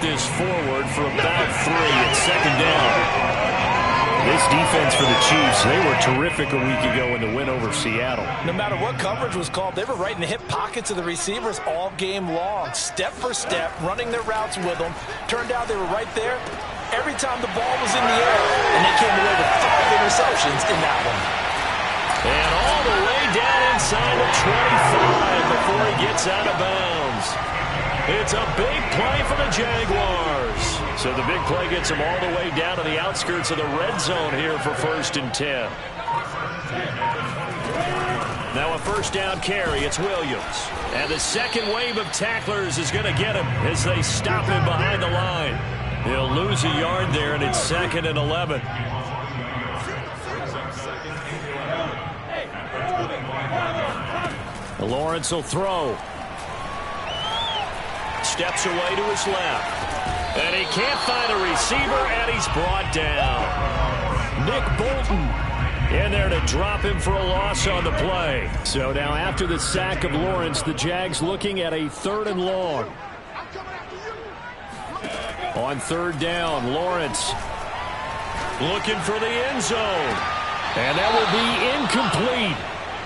this forward for about 3 at second down. This defense for the Chiefs, they were terrific a week ago in the win over Seattle. No matter what coverage was called, they were right in the hip pockets of the receivers all game long. Step for step, running their routes with them. Turned out they were right there every time the ball was in the air. And they came away with 5 interceptions in that one. And all the way down inside the 25 before he gets out of bounds. It's a big play for the Jaguars. So the big play gets them all the way down to the outskirts of the red zone here for 1st and 10. Now a first down carry. It's Williams. And the second wave of tacklers is going to get him as they stop him behind the line. He'll lose a yard there, and it's 2nd and 11. Lawrence will throw. Steps away to his left. And he can't find a receiver, and he's brought down. Nick Bolton in there to drop him for a loss on the play. So now after the sack of Lawrence, the Jags looking at a 3rd and long. On 3rd down, Lawrence looking for the end zone. And that will be incomplete.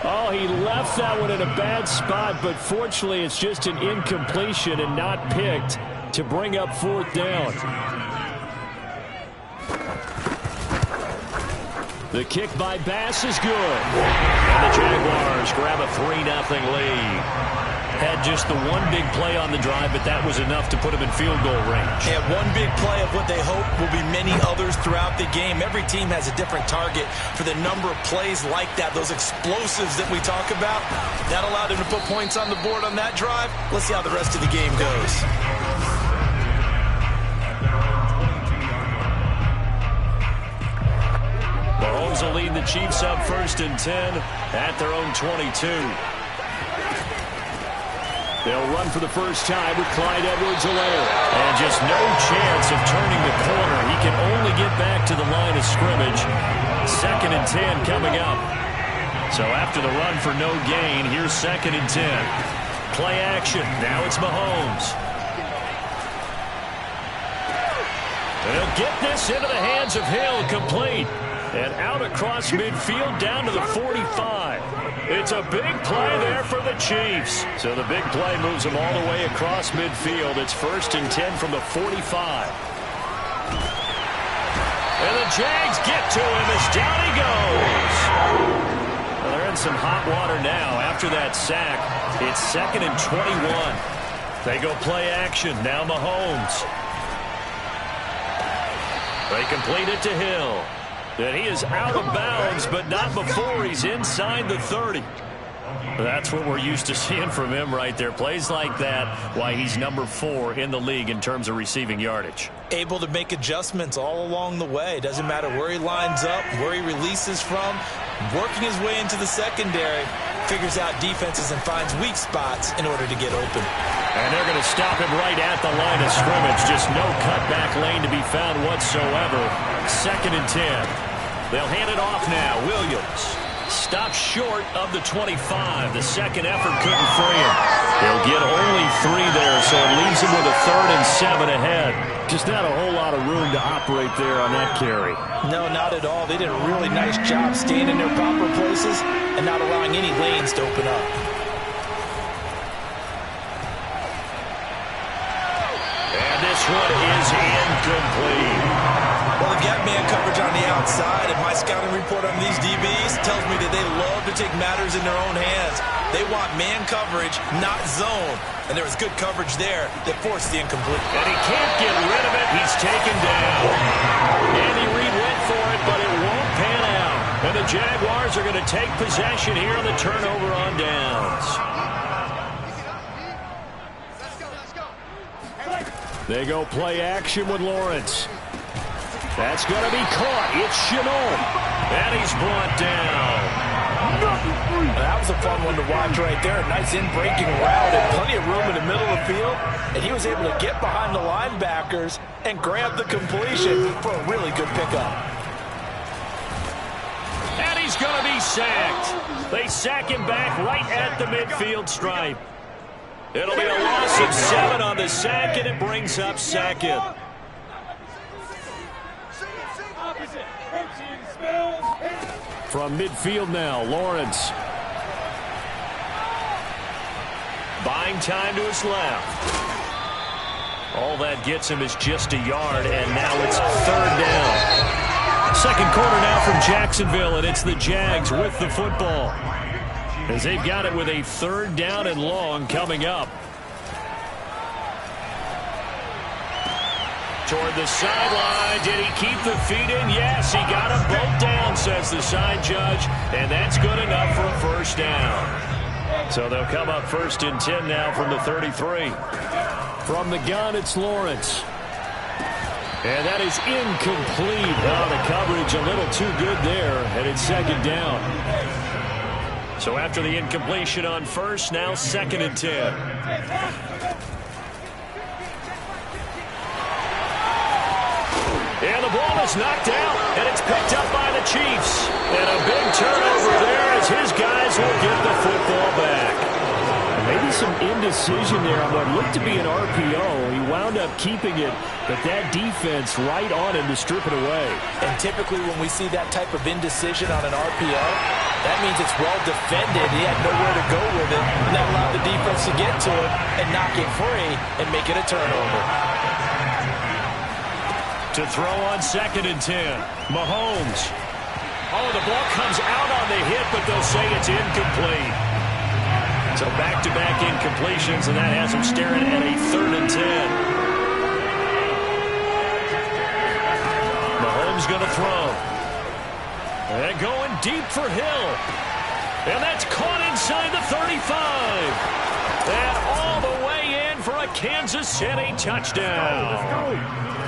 Oh, he left that one in a bad spot, but fortunately it's just an incompletion and not picked to bring up 4th down. The kick by Bass is good. And the Jaguars grab a 3-0 lead. Had just the one big play on the drive, but that was enough to put him in field goal range. And one big play of what they hope will be many others throughout the game. Every team has a different target for the number of plays like that, those explosives that we talk about. That allowed him to put points on the board on that drive. Let's see how the rest of the game goes. Mahomes will lead the Chiefs up 1st and 10 at their own 22. They'll run for the first time with Clyde Edwards-Helaire. And just no chance of turning the corner. He can only get back to the line of scrimmage. 2nd and 10 coming up. So after the run for no gain, here's 2nd and 10. Play action. Now it's Mahomes. They'll get this into the hands of Hill, complete. And out across midfield down to the 45. It's a big play there for the Chiefs. So the big play moves them all the way across midfield. It's 1st and 10 from the 45. And the Jags get to him as down he goes. Well, they're in some hot water now after that sack. It's 2nd and 21. They go play action. Now Mahomes. They complete it to Hill. And he is out of bounds, but not before he's inside the 30. That's what we're used to seeing from him right there. Plays like that, why he's number 4 in the league in terms of receiving yardage. Able to make adjustments all along the way. Doesn't matter where he lines up, where he releases from. Working his way into the secondary. Figures out defenses and finds weak spots in order to get open. And they're going to stop him right at the line of scrimmage. Just no cutback lane to be found whatsoever. 2nd and 10. They'll hand it off now. Williams stops short of the 25. The second effort couldn't free him. They'll get only 3 there, so it leaves him with a 3rd and 7 ahead. Just not a whole lot of room to operate there on that carry. No, not at all. They did a really nice job staying in their proper places and not allowing any lanes to open up. And this one is incomplete. Well, the gap man coverage on the outside, and my scouting report on these DBs tells me that they love to take matters in their own hands. They want man coverage, not zone. And there was good coverage there that forced the incomplete. And he can't get rid of it. He's taken down. Andy Reid went for it, but it won't pan out. And the Jaguars are going to take possession here on the turnover on downs. They go play action with Lawrence. That's going to be caught. It's Shenault. And he's brought down. That was a fun one to watch right there. A nice in-breaking route and plenty of room in the middle of the field. And he was able to get behind the linebackers and grab the completion for a really good pickup. And he's going to be sacked. They sack him back right at the midfield stripe. It'll be a loss of 7 on the sack, and it brings up second. From midfield now, Lawrence. Buying time to his left. All that gets him is just a yard, and now it's 3rd down. Second quarter now from Jacksonville, and it's the Jags with the football, as they've got it with a 3rd down and long coming up. Toward the sideline. Did he keep the feet in? Yes, he got them both down, says the side judge, and that's good enough for a 1st down. So they'll come up 1st and 10 now from the 33. From the gun, it's Lawrence. And that is incomplete. Oh, the coverage a little too good there, and it's 2nd down. So after the incompletion on 1st, now 2nd and 10. And the ball is knocked out, and it's picked up by the Chiefs. And a big turnover there as his guys will get the football back. Maybe some indecision there on what looked to be an RPO. He wound up keeping it, but that defense right on him to strip it away. And typically when we see that type of indecision on an RPO, that means it's well defended. He had nowhere to go with it, and that allowed the defense to get to it and knock it free and make it a turnover. To throw on 2nd and 10. Mahomes. Oh, the ball comes out on the hit, but they'll say it's incomplete. So back-to-back incompletions, and that has him staring at a 3rd and 10. Mahomes going to throw. And going deep for Hill. And that's caught inside the 35. And all the way in for a Kansas City touchdown.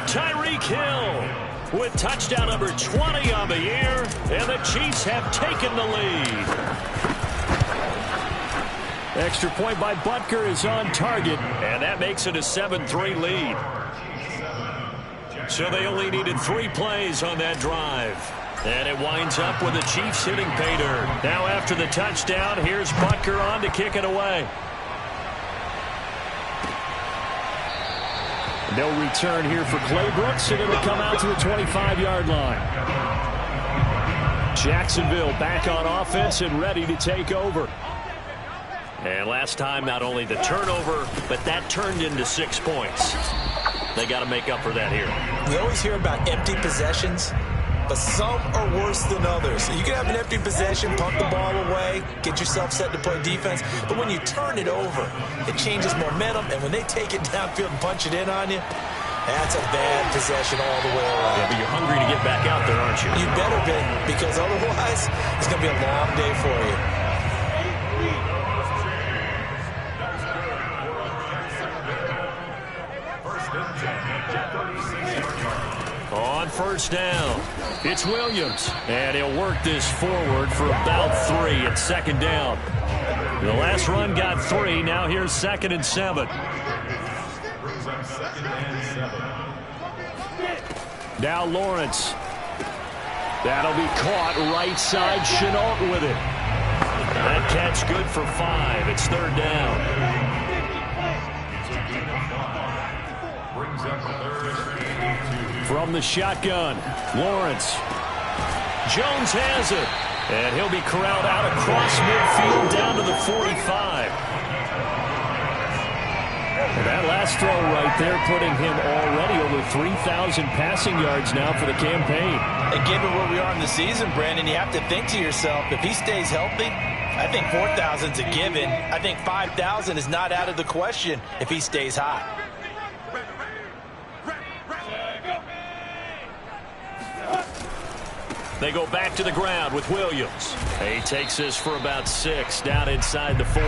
Tyreek Hill with touchdown number 20 on the year, and the Chiefs have taken the lead. Extra point by Butker is on target, and that makes it a 7-3 lead. So they only needed 3 plays on that drive. And it winds up with the Chiefs hitting pay dirt. Now after the touchdown, here's Butker on to kick it away. No return here for Clay Brooks, and it'll come out to the 25-yard line. Jacksonville back on offense and ready to take over. And last time, not only the turnover, but that turned into 6 points. They got to make up for that here. We always hear about empty possessions, but some are worse than others. You can have an empty possession, punt the ball away, get yourself set to play defense, but when you turn it over, it changes momentum, and when they take it downfield and punch it in on you, that's a bad possession all the way around. Yeah, but you're hungry to get back out there, aren't you? You better be, because otherwise, it's going to be a long day for you. On 1st down, it's Williams, and he'll work this forward for about 3 at 2nd down. The last run got 3, now here's 2nd and 7. Now Lawrence. That'll be caught right side, Chenault with it. That catch good for 5, it's 3rd down. From the shotgun, Lawrence. Jones has it. And he'll be corralled out across midfield down to the 45. And that last throw right there putting him already over 3,000 passing yards now for the campaign. And given where we are in the season, Brandon, you have to think to yourself, if he stays healthy, I think 4,000's a given. I think 5,000 is not out of the question if he stays hot. They go back to the ground with Williams. He takes this for about 6 down inside the 40.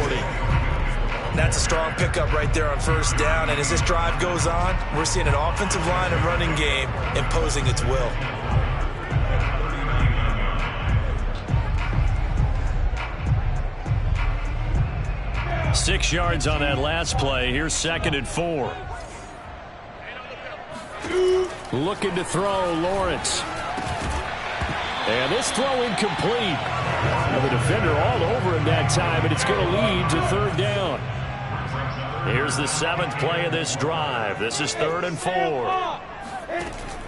That's a strong pickup right there on 1st down. And as this drive goes on, we're seeing an offensive line and running game imposing its will. Six yards on that last play. Here's 2nd and 4. Looking to throw, Lawrence. And this throw incomplete. The defender all over him that time, and it's going to lead to 3rd down. Here's the 7th play of this drive. This is 3rd and 4.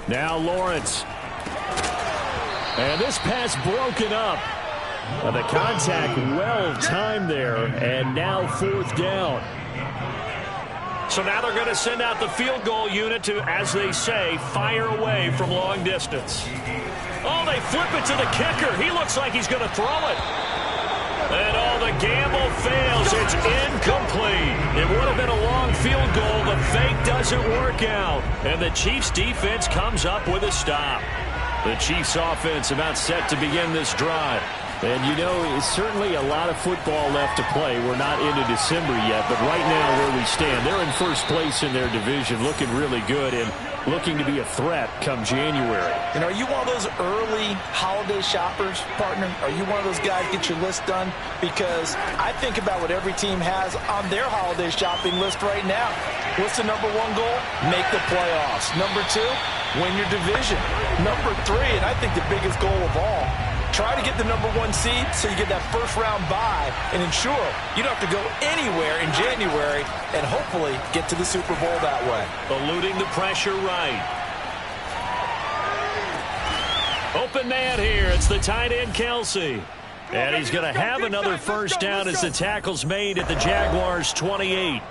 Now Lawrence. And this pass broken up. The contact well timed there, and now 4th down. So now they're going to send out the field goal unit to, as they say, fire away from long distance. Oh, they flip it to the kicker. He looks like he's going to throw it. And the gamble fails. It's incomplete. It would have been a long field goal. The fake doesn't work out. And the Chiefs defense comes up with a stop. The Chiefs offense about set to begin this drive. And, you know, it's certainly a lot of football left to play. We're not into December yet, but right now where we stand, they're in first place in their division, looking really good and looking to be a threat come January. And are you one of those early holiday shoppers, partner? Are you one of those guys get your list done? Because I think about what every team has on their holiday shopping list right now. What's the number 1 goal? Make the playoffs. Number 2, win your division. Number 3, and I think the biggest goal of all, try to get the number 1 seed so you get that first-round bye and ensure you don't have to go anywhere in January and hopefully get to the Super Bowl that way. Eluding the pressure right. Open man here. It's the tight end, Kelce. And he's going to have another first down as the tackle's made at the Jaguars' 28.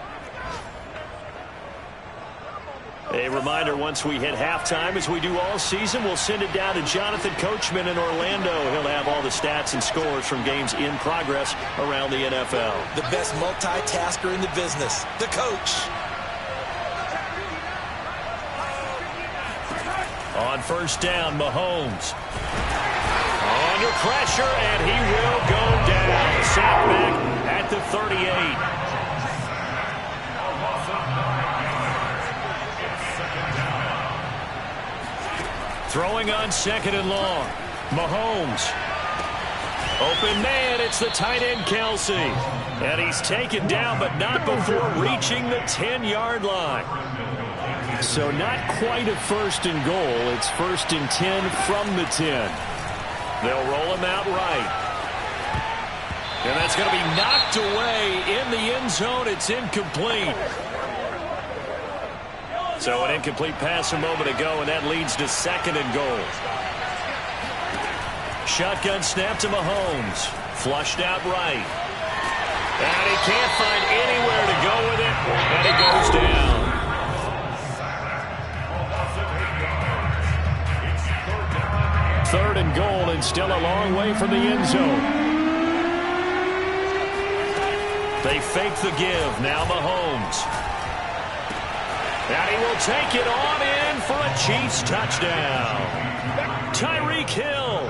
A reminder, once we hit halftime, as we do all season, we'll send it down to Jonathan Coachman in Orlando. He'll have all the stats and scores from games in progress around the NFL. The best multitasker in the business, the coach. On first down, Mahomes. Under pressure, and he will go down. Sack back at the 38. Throwing on 2nd and long. Mahomes. Open man, it's the tight end, Kelce. And he's taken down, but not before reaching the 10-yard line. So not quite a 1st and goal. It's 1st and 10 from the 10. They'll roll him out right. And that's going to be knocked away in the end zone. It's incomplete. So an incomplete pass a moment ago, and that leads to 2nd and goal. Shotgun snap to Mahomes. Flushed out right. And he can't find anywhere to go with it, and he goes down. Third and goal, and still a long way from the end zone. They fake the give. Now Mahomes. And he will take it on in for a Chiefs touchdown. Tyreek Hill,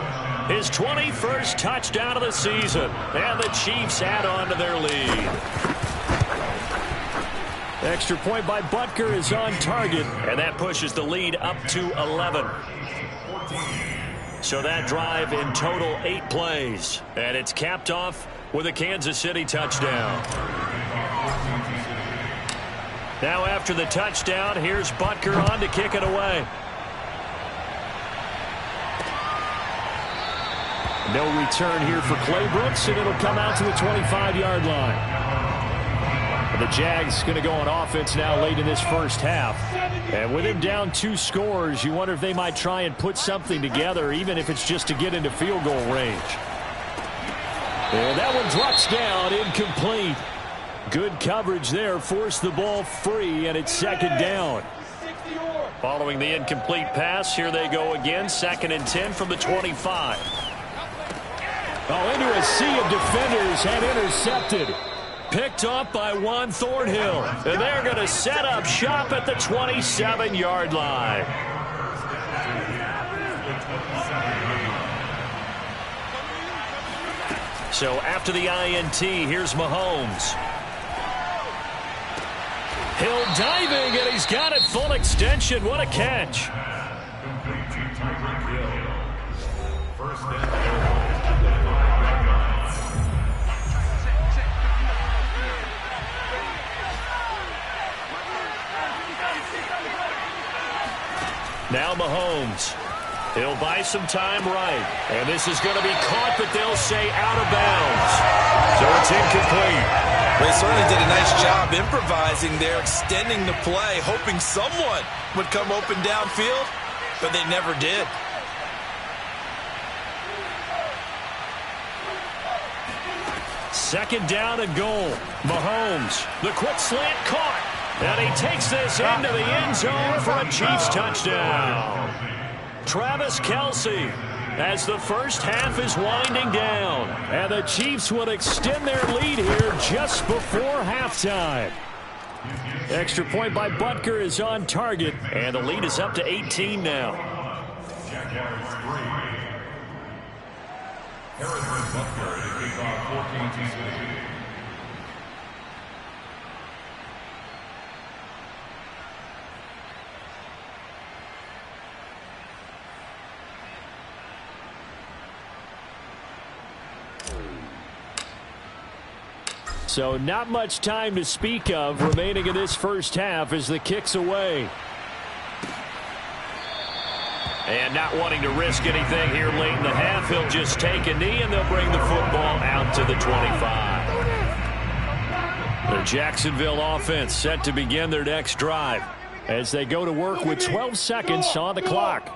his 21st touchdown of the season. And the Chiefs add on to their lead. Extra point by Butker is on target. And that pushes the lead up to 11. So that drive in total 8 plays. And it's capped off with a Kansas City touchdown. Now after the touchdown, here's Butker on to kick it away. No return here for Clay Brooks, and it'll come out to the 25-yard line. The Jags going to go on offense now late in this first half. And with him down 2 scores, you wonder if they might try and put something together, even if it's just to get into field goal range. And that one drops down, incomplete. Good coverage there, forced the ball free, and it's 2nd down. Following the incomplete pass, here they go again, 2nd and 10 from the 25. Oh, into a sea of defenders and intercepted. Picked off by Juan Thornhill. And they're going to set up shop at the 27-yard line. So after the INT, here's Mahomes. Hill diving, and he's got it full extension. What a catch. Now Mahomes. He'll buy some time right. And this is going to be caught, but they'll say out of bounds. So it's incomplete. They certainly did a nice job improvising there, extending the play, hoping someone would come open downfield, but they never did. Second down and goal. Mahomes, the quick slant caught. And he takes this into the end zone for a Chiefs touchdown. Travis Kelce, as the first half is winding down. And the Chiefs will extend their lead here just before halftime. Extra point by Butker is on target. And the lead is up to 18 now. Harrison Butker to kick off 14-2. So not much time to speak of remaining in this first half as the kick's away. And not wanting to risk anything here late in the half, he'll just take a knee and they'll bring the football out to the 25. The Jacksonville offense set to begin their next drive as they go to work with 12 seconds on the clock.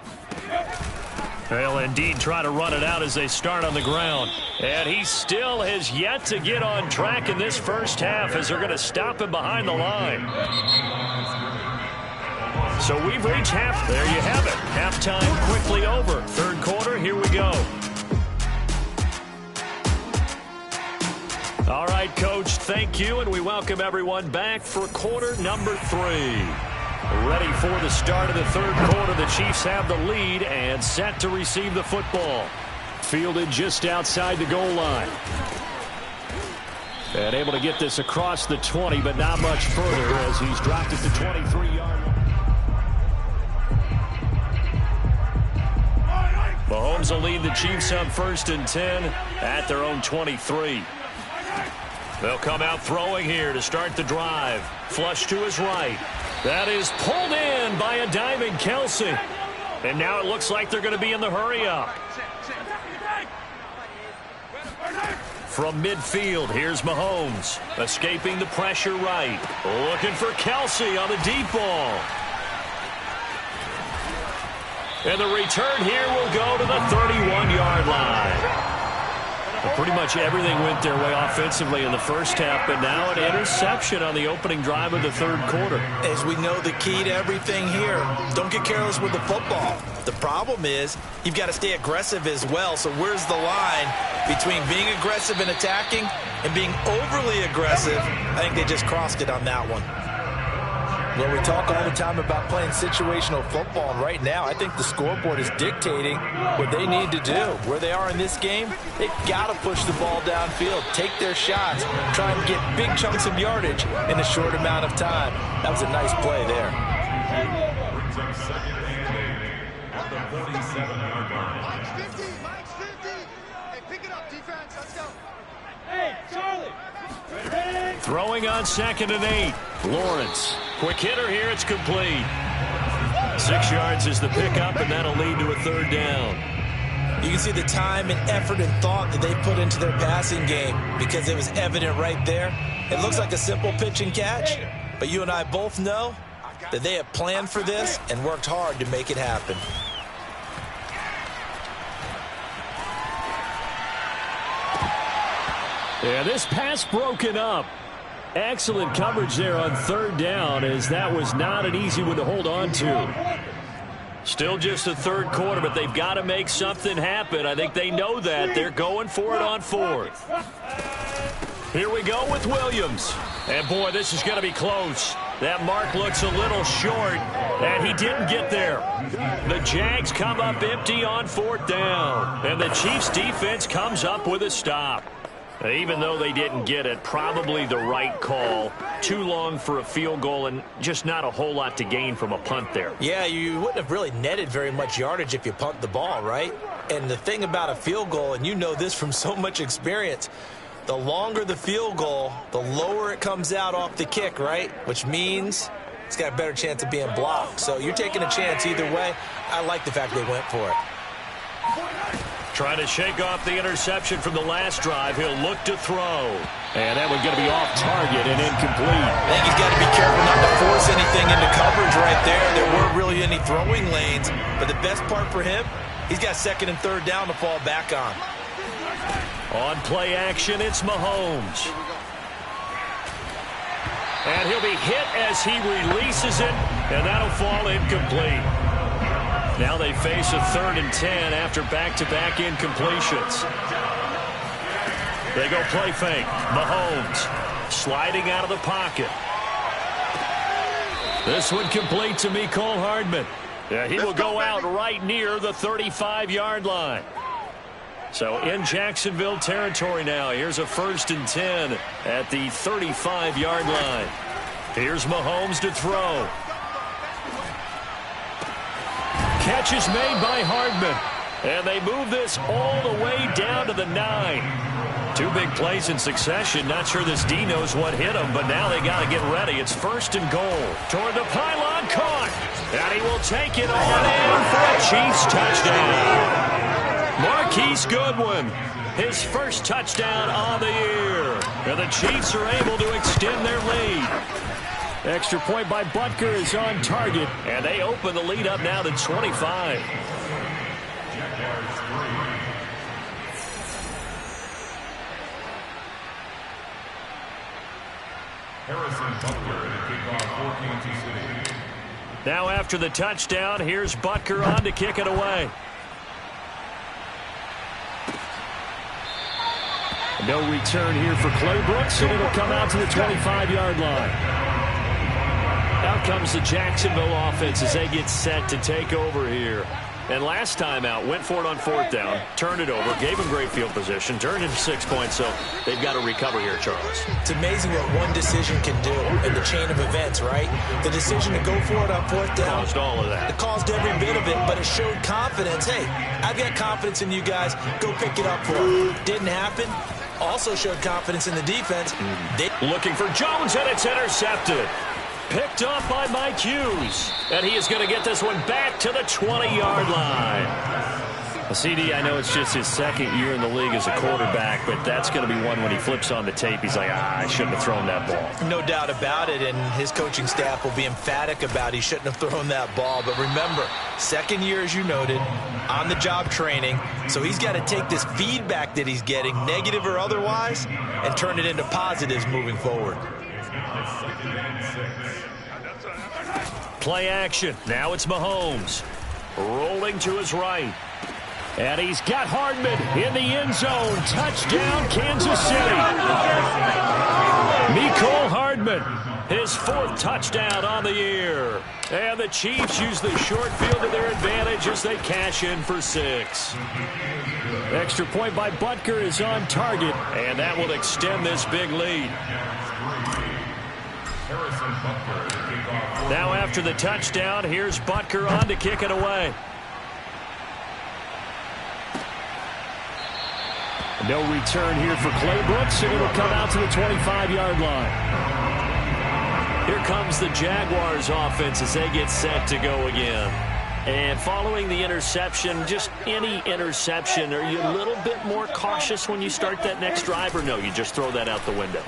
They'll indeed try to run it out as they start on the ground. And he still has yet to get on track in this first half as they're going to stop him behind the line. So we've reached half. There you have it. Halftime quickly over. Third quarter, here we go. All right, Coach, thank you, and we welcome everyone back for quarter number 3. Ready for the start of the third quarter. The Chiefs have the lead and set to receive the football. Fielded just outside the goal line. And able to get this across the 20, but not much further as he's dropped at the 23-yard line. Mahomes will lead the Chiefs on 1st and 10 at their own 23. They'll come out throwing here to start the drive. Flush to his right. That is pulled in by a diving Kelce. And now it looks like they're going to be in the hurry-up. From midfield, here's Mahomes. Escaping the pressure right. Looking for Kelce on the deep ball. And the return here will go to the 31-yard line. Well, pretty much everything went their way offensively in the first half, but now an interception on the opening drive of the third quarter. As we know, the key to everything here, don't get careless with the football. The problem is you've got to stay aggressive as well. So where's the line between being aggressive and attacking and being overly aggressive? I think they just crossed it on that one. Well, we talk all the time about playing situational football, and right now I think the scoreboard is dictating what they need to do. Where they are in this game, they've got to push the ball downfield, take their shots, try and get big chunks of yardage in a short amount of time. That was a nice play there. Brings up second and 8 at the 47-yard line. Mike's 50, Mike's 50. Hey, pick it up, defense. Let's go. Hey, Charlie. Throwing on 2nd and 8. Lawrence. Quick hitter here. It's complete. 6 yards is the pickup, and that'll lead to a third down. You can see the time and effort and thought that they put into their passing game because it was evident right there. It looks like a simple pitch and catch, but you and I both know that they have planned for this and worked hard to make it happen. Yeah, this pass broken up. Excellent coverage there on third down, as that was not an easy one to hold on to. Still just the third quarter, but they've got to make something happen. I think they know that. They're going for it on 4th. Here we go with Williams. And, boy, this is going to be close. That mark looks a little short, and he didn't get there. The Jags come up empty on 4th down, and the Chiefs' defense comes up with a stop. Even though they didn't get it, probably the right call. Too long for a field goal and just not a whole lot to gain from a punt there. Yeah, you wouldn't have really netted very much yardage if you punt the ball, right? And the thing about a field goal, and you know this from so much experience, the longer the field goal, the lower it comes out off the kick, right? Which means it's got a better chance of being blocked. So you're taking a chance either way. I like the fact they went for it. Trying to shake off the interception from the last drive. He'll look to throw. And that one's going to be off target and incomplete. I think he's got to be careful not to force anything into coverage right there. There weren't really any throwing lanes. But the best part for him, he's got second and third down to fall back on. On play action, it's Mahomes. And he'll be hit as he releases it, and that'll fall incomplete. Now they face a 3rd and 10 after back-to-back incompletions. They go play fake. Mahomes sliding out of the pocket. This one complete to Mecole Hardman. Yeah, he will go out right near the 35-yard line. So in Jacksonville territory now. Here's a 1st and 10 at the 35-yard line. Here's Mahomes to throw. Catch is made by Hardman. And they move this all the way down to the 9. 2 big plays in succession. Not sure this D knows what hit him, but now they got to get ready. It's 1st and goal. Toward the pylon, caught. And he will take it on in for a Chiefs touchdown. Marquise Goodwin, his first touchdown on the year. And the Chiefs are able to extend their lead. Extra point by Butker is on target, and they open the lead up now to 25. Harrison Butker in a kickoff for Kansas City. Now after the touchdown, here's Butker on to kick it away. No return here for Clay Brooks, and it'll come out to the 25-yard line. Out comes the Jacksonville offense as they get set to take over here. And last time out, went for it on 4th down, turned it over, gave him great field position, turned into 6 points, so they've got to recover here, Charles. It's amazing what one decision can do in the chain of events, right? The decision to go for it on 4th down. Caused all of that. It caused every bit of it, but it showed confidence. Hey, I've got confidence in you guys. Go pick it up for them. Didn't happen. Also showed confidence in the defense. Looking for Jones, and it's intercepted. Picked off by Mike Hughes. And he is going to get this one back to the 20-yard line. CD, I know it's just his 2nd year in the league as a quarterback, but that's going to be one when he flips on the tape. He's like, I shouldn't have thrown that ball. No doubt about it, and his coaching staff will be emphatic about he shouldn't have thrown that ball. But remember, 2nd year, as you noted, on-the-job training. So he's got to take this feedback that he's getting, negative or otherwise, and turn it into positives moving forward. Play action. Now it's Mahomes. Rolling to his right. And he's got Hardman in the end zone. Touchdown, Kansas City. Mecole Hardman, his 4th touchdown on the year. And the Chiefs use the short field to their advantage as they cash in for 6. Extra point by Butker is on target, and that will extend this big lead. Now after the touchdown, here's Butker on to kick it away. No return here for Clay Brooks, and it'll come out to the 25-yard line. Here comes the Jaguars offense as they get set to go again. And following the interception, just any interception, are you a little bit more cautious when you start that next drive, or no, you just throw that out the window?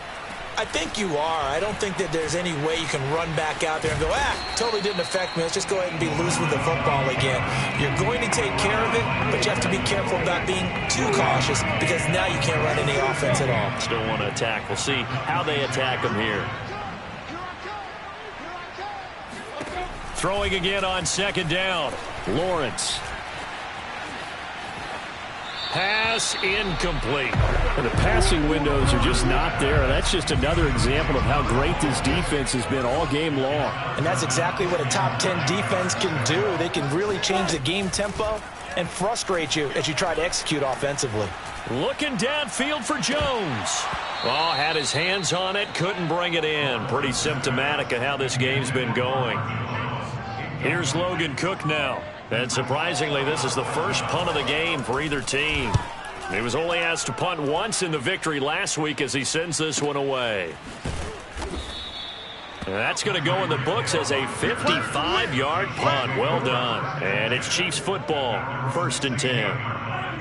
I think you are. I don't think that there's any way you can run back out there and go, totally didn't affect me. Let's just go ahead and be loose with the football again. You're going to take care of it, but you have to be careful about being too cautious because now you can't run any offense at all. Still want to attack. We'll see how they attack them here. Throwing again on 2nd down. Lawrence. Pass incomplete. And the passing windows are just not there. That's just another example of how great this defense has been all game long. And that's exactly what a top 10 defense can do. They can really change the game tempo and frustrate you as you try to execute offensively. Looking downfield for Jones. Oh, had his hands on it, couldn't bring it in. Pretty symptomatic of how this game's been going. Here's Logan Cook now. And surprisingly, this is the first punt of the game for either team. He was only asked to punt once in the victory last week as he sends this one away. And that's going to go in the books as a 55-yard punt. Well done. And it's Chiefs football, 1st and 10.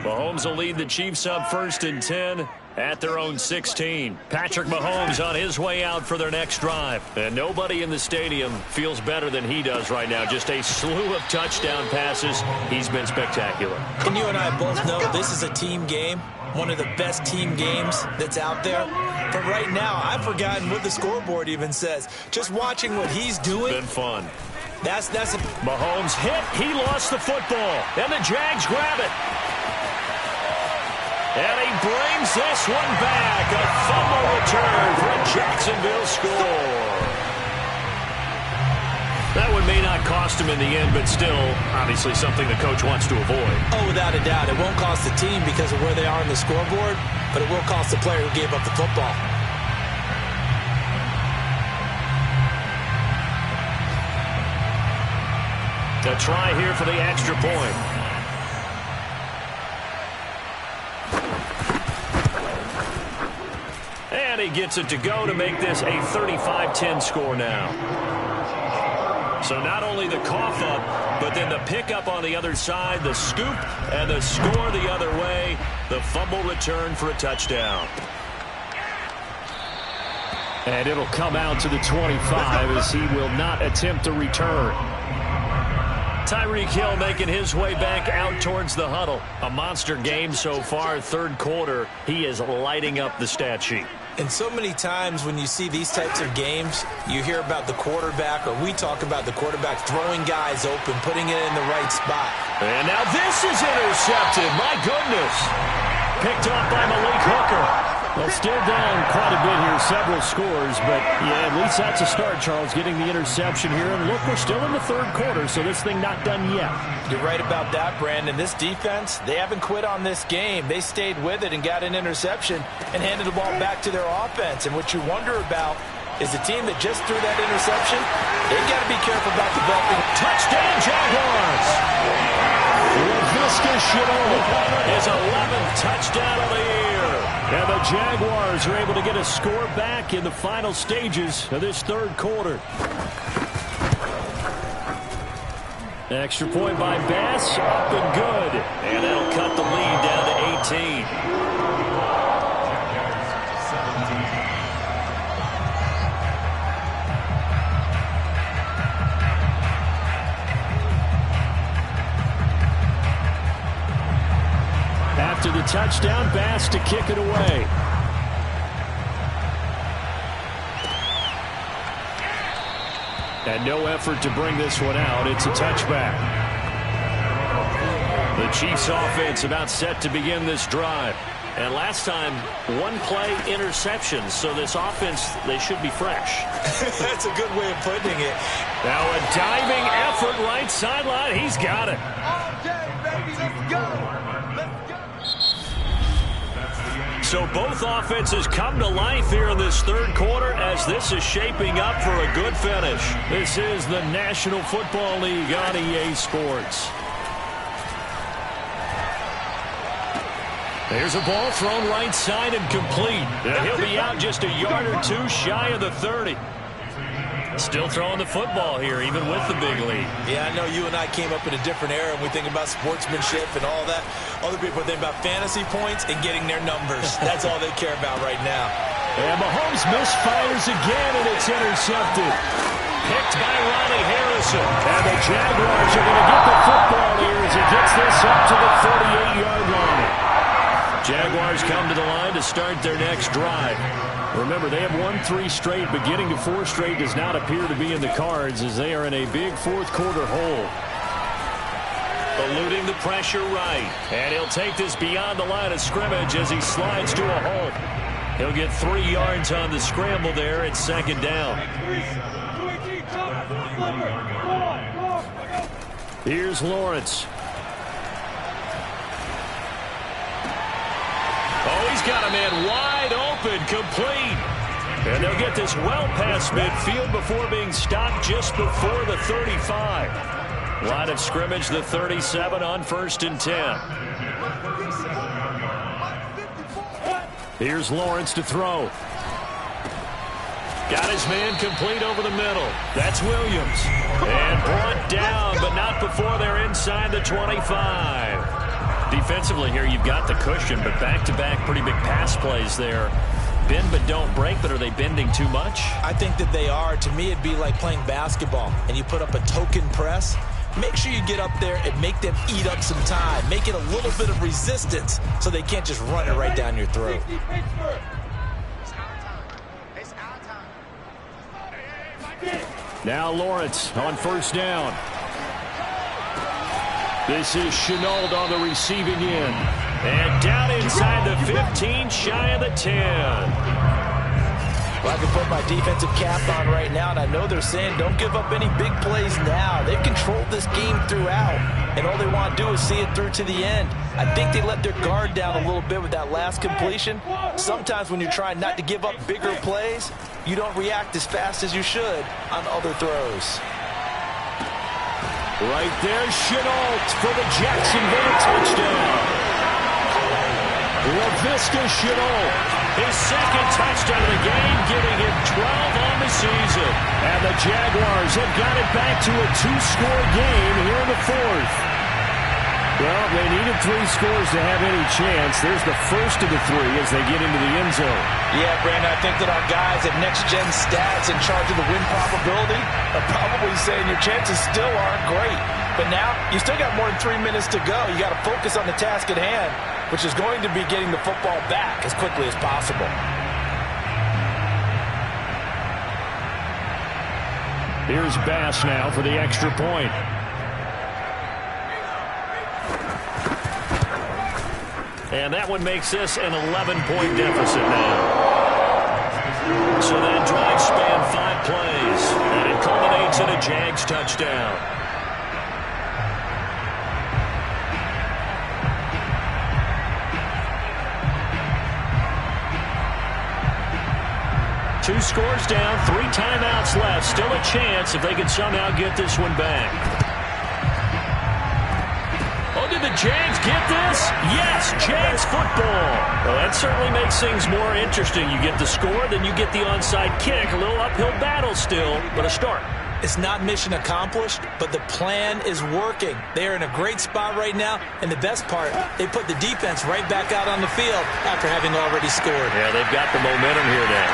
Mahomes will lead the Chiefs up 1st and 10 at their own 16. Patrick Mahomes on his way out for their next drive. And nobody in the stadium feels better than he does right now. Just a slew of touchdown passes. He's been spectacular. And you and I both know this is a team game, one of the best team games that's out there. But right now, I've forgotten what the scoreboard even says. Just watching what he's doing. Been fun. That's a... Mahomes hit. He lost the football. And the Jags grab it. And he brings this one back. A fumble return for a Jacksonville score. That one may not cost him in the end, but still, obviously something the coach wants to avoid. Oh, without a doubt. It won't cost the team because of where they are on the scoreboard, but it will cost the player who gave up the football. A try here for the extra point. And he gets it to go to make this a 35-10 score now. So not only the cough up, but then the pickup on the other side, the scoop, and the score the other way. The fumble return for a touchdown. And it'll come out to the 25 as he will not attempt a return. Tyreek Hill making his way back out towards the huddle. A monster game so far, 3rd quarter. He is lighting up the stat sheet. And so many times when you see these types of games, you hear about the quarterback, or we talk about the quarterback throwing guys open, putting it in the right spot. And now this is intercepted. My goodness. Picked off by Malik Hooker. Well, still down quite a bit here, several scores, but yeah, at least that's a start, Charles, getting the interception here. And look, we're still in the 3rd quarter, so this thing not done yet. You're right about that, Brandon. This defense, they haven't quit on this game. They stayed with it and got an interception and handed the ball back to their offense. And what you wonder about is the team that just threw that interception, they got to be careful about developing. Touchdown, Jaguars! Laviska Shenault, his 11th touchdown of the year. And the Jaguars are able to get a score back in the final stages of this 3rd quarter. Extra point by Bass, up and good. And that'll cut the lead down to 18. After the touchdown, Bass to kick it away. And no effort to bring this one out. It's a touchback. The Chiefs offense about set to begin this drive. And last time, 1 play interception. So this offense, they should be fresh. That's a good way of putting it. Now a diving effort right sideline. He's got it. Okay, baby, let's go. So both offenses come to life here in this 3rd quarter as this is shaping up for a good finish. This is the National Football League on EA Sports. There's a ball thrown right side and complete. And he'll be out just a yard or 2 shy of the 30. Still throwing the football here, even with the big lead. Yeah, I know you and I came up in a different era, and we think about sportsmanship and all that. Other people think about fantasy points and getting their numbers. That's all they care about right now. And Mahomes misfires again, and it's intercepted. Picked by Ronnie Harrison. And the Jaguars are going to get the football here as he gets this up to the 48-yard line. Jaguars come to the line to start their next drive. Remember, they have won 3 straight, but getting to 4 straight does not appear to be in the cards as they are in a big 4th quarter hole. Eluding the pressure right. And he'll take this beyond the line of scrimmage as he slides to a halt. He'll get 3 yards on the scramble there at 2nd down. Here's Lawrence. Oh, he's got a man wide open, complete. And they'll get this well past midfield before being stopped just before the 35. Line of scrimmage, the 37 on 1st and 10. Here's Lawrence to throw. Got his man complete over the middle. That's Williams. And brought down, but not before they're inside the 25. Defensively here, you've got the cushion, but back-to-back pretty big pass plays there. Bend but don't break, but are they bending too much? I think that they are. To me, it'd be like playing basketball, and you put up a token press. Make sure you get up there and make them eat up some time. Make it a little bit of resistance so they can't just run it right down your throat. Now Lawrence on first down. This is Shenault on the receiving end. And down inside the 15, shy of the 10. Well, I can put my defensive cap on right now, and I know they're saying don't give up any big plays now. They've controlled this game throughout, and all they want to do is see it through to the end. I think they let their guard down a little bit with that last completion. Sometimes when you're trying not to give up bigger plays, you don't react as fast as you should on other throws. Right there, Shenault for the Jacksonville touchdown. Laviska Shenault, his second touchdown of the game, giving him 12 on the season. And the Jaguars have got it back to a 2-score game here in the fourth. Well, they needed 3 scores to have any chance. There's the first of the 3 as they get into the end zone. Yeah, Brandon, I think that our guys at Next Gen Stats in charge of the win probability are probably saying your chances still aren't great. But now, you still got more than 3 minutes to go. You got to focus on the task at hand, which is going to be getting the football back as quickly as possible. Here's Bass now for the extra point. And that one makes this an 11-point deficit now. So that drive spanned 5 plays, and it culminates in a Jags touchdown. Two scores down, 3 timeouts left. Still a chance if they can somehow get this one back. Oh, did the Jags get this? Yes, Jags football. Well, that certainly makes things more interesting. You get the score, then you get the onside kick. A little uphill battle still, but a start. It's not mission accomplished, but the plan is working. They are in a great spot right now, and the best part, they put the defense right back out on the field after having already scored. Yeah, they've got the momentum here now.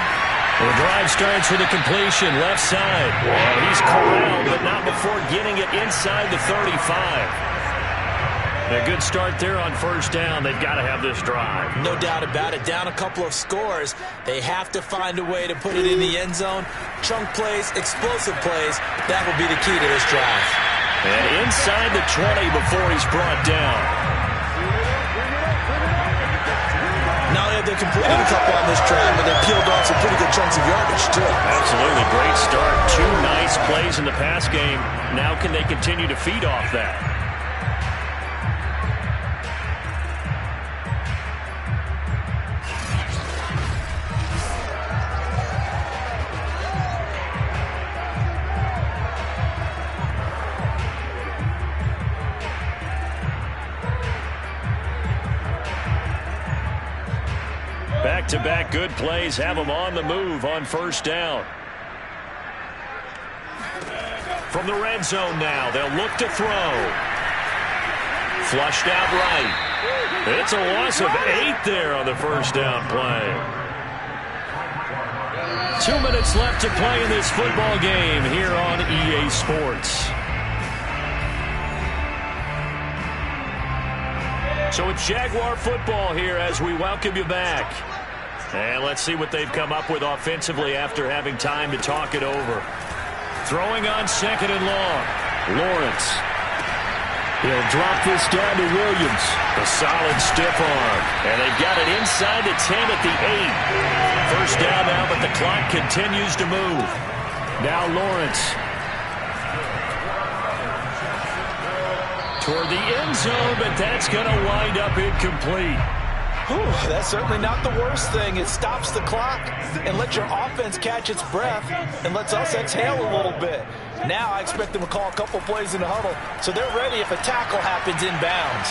Well, the drive starts with a completion, left side. Well, he's corralled, but not before getting it inside the 35. A good start there on first down. They've got to have this drive. No doubt about it. Down a couple of scores. They have to find a way to put it in the end zone. Chunk plays, explosive plays. That will be the key to this drive. And inside the 20 before he's brought down. Not only have they completed a couple on this drive, but they peeled off some pretty good chunks of yardage, too. Absolutely. Great start. 2 nice plays in the pass game. Now can they continue to feed off that? Back-to-back good plays have them on the move on first down. From the red zone now, they'll look to throw. Flushed out right. It's a loss of 8 there on the first down play. 2 minutes left to play in this football game here on EA Sports. So it's Jaguar football here as we welcome you back. And let's see what they've come up with offensively after having time to talk it over. Throwing on second and long. Lawrence. He'll drop this down to Williams. A solid stiff arm. And they've got it inside the 10 at the 8. First down now, but the clock continues to move. Now Lawrence. Toward the end zone, but that's going to wind up incomplete. Whew, that's certainly not the worst thing. It stops the clock and lets your offense catch its breath and lets us exhale a little bit. Now I expect them to call a couple plays in the huddle so they're ready if a tackle happens inbounds.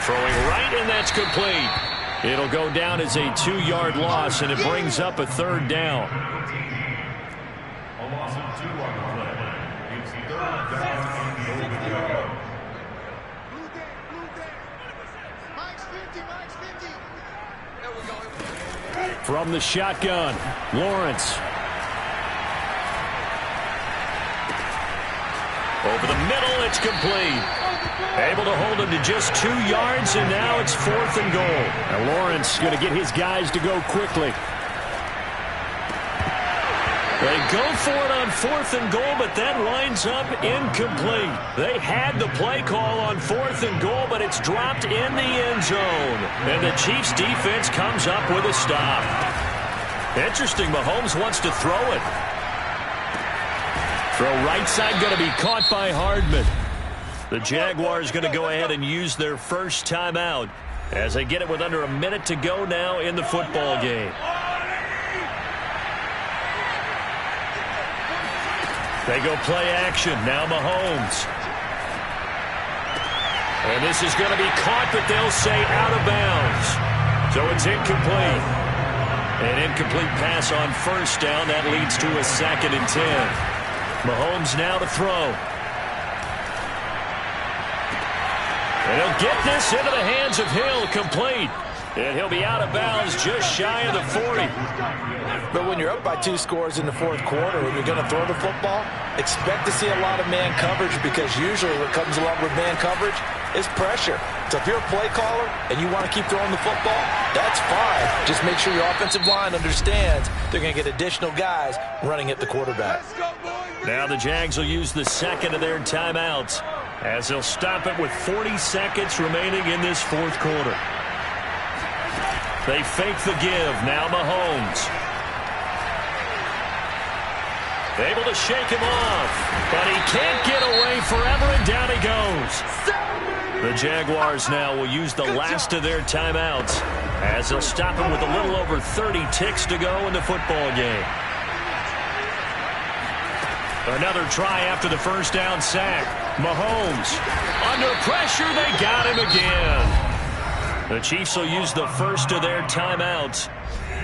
Throwing right, and that's complete. It'll go down as a 2-yard loss, and it brings up a third down. A loss of 2 on the play. It's third down and goal to go. From the shotgun, Lawrence. Over the middle, it's complete. Able to hold him to just 2 yards, and now it's 4th and goal. And Lawrence going to get his guys to go quickly. They go for it on 4th and goal, but that winds up incomplete. They had the play call on 4th and goal, but it's dropped in the end zone. And the Chiefs defense comes up with a stop. Interesting, Mahomes wants to throw it. Throw right side going to be caught by Hardman. The Jaguars going to go ahead and use their first timeout as they get it with under a minute to go now in the football game. They go play action. Now Mahomes. And this is going to be caught, but they'll say out of bounds. So it's incomplete. An incomplete pass on first down. That leads to a 2nd and 10. Mahomes now to throw. And he'll get this into the hands of Hill, complete. And he'll be out of bounds just shy of the 40. But when you're up by 2 scores in the 4th quarter and you're going to throw the football, expect to see a lot of man coverage, because usually what comes along with man coverage is pressure. So if you're a play caller and you want to keep throwing the football, that's fine. Just make sure your offensive line understands they're going to get additional guys running at the quarterback. Now the Jags will use the 2nd of their timeouts as they'll stop it with 40 seconds remaining in this 4th quarter. They fake the give. Now Mahomes. Able to shake him off, but he can't get away forever, and down he goes. The Jaguars now will use the last of their timeouts as they'll stop him with a little over 30 ticks to go in the football game. Another try after the first down sack. Mahomes. Under pressure, they got him again. The Chiefs will use the first of their timeouts.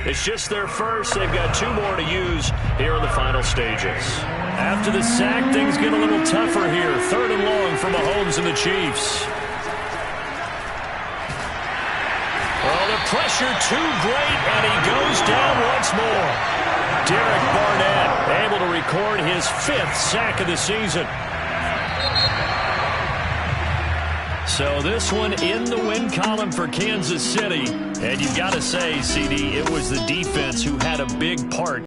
It's just their first. They've got 2 more to use here in the final stages. After the sack, things get a little tougher here. 3rd and long for Mahomes and the Chiefs. Oh, the pressure too great, and he goes down once more. Derek Barnett able to record his 5th sack of the season. So this one in the win column for Kansas City. And you've got to say, CD, it was the defense who had a big part